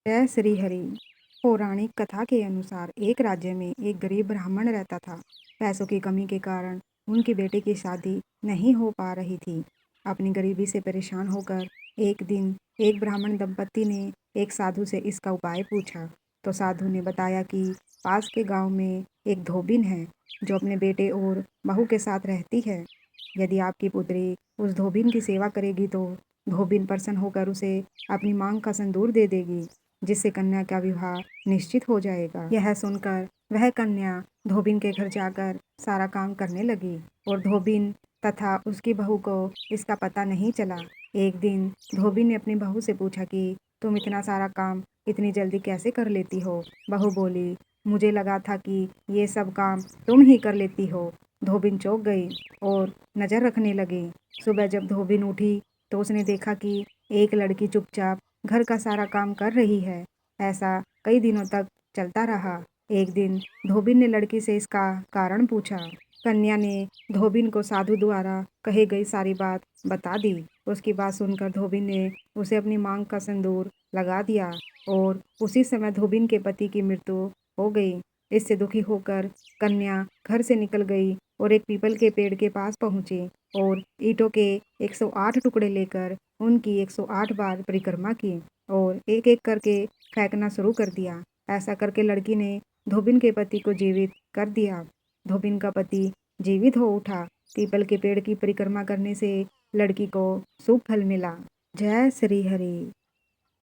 जय श्री हरि। पौराणिक कथा के अनुसार एक राज्य में एक गरीब ब्राह्मण रहता था। पैसों की कमी के कारण उनकी बेटे की शादी नहीं हो पा रही थी। अपनी गरीबी से परेशान होकर एक दिन एक ब्राह्मण दंपत्ति ने एक साधु से इसका उपाय पूछा। तो साधु ने बताया कि पास के गांव में एक धोबिन है जो अपने बेटे और बहू के साथ रहती है। यदि आपकी पुत्री उस धोबिन की सेवा करेगी तो धोबिन प्रसन्न होकर उसे अपनी मांग का संदूर दे देगी, जिससे कन्या का विवाह निश्चित हो जाएगा। यह सुनकर वह कन्या धोबिन के घर जाकर सारा काम करने लगी और धोबिन तथा उसकी बहू को इसका पता नहीं चला। एक दिन धोबिन ने अपनी बहू से पूछा कि तुम इतना सारा काम इतनी जल्दी कैसे कर लेती हो। बहू बोली, मुझे लगा था कि ये सब काम तुम ही कर लेती हो। धोबिन चौंक गई और नजर रखने लगी। सुबह जब धोबिन उठी तो उसने देखा कि एक लड़की चुपचाप घर का सारा काम कर रही है। ऐसा कई दिनों तक चलता रहा। एक दिन धोबिन ने लड़की से इसका कारण पूछा। कन्या ने धोबिन को साधु द्वारा कही गई सारी बात बता दी। उसकी बात सुनकर धोबिन ने उसे अपनी मांग का सिंदूर लगा दिया और उसी समय धोबिन के पति की मृत्यु हो गई। इससे दुखी होकर कन्या घर से निकल गई और एक पीपल के पेड़ के पास पहुंची और ईंटों के 108 टुकड़े लेकर उनकी 108 बार परिक्रमा की और एक एक करके फेंकना शुरू कर दिया। ऐसा करके लड़की ने धोबिन के पति को जीवित कर दिया। धोबिन का पति जीवित हो उठा। पीपल के पेड़ की परिक्रमा करने से लड़की को शुभ फल मिला। जय श्री हरि।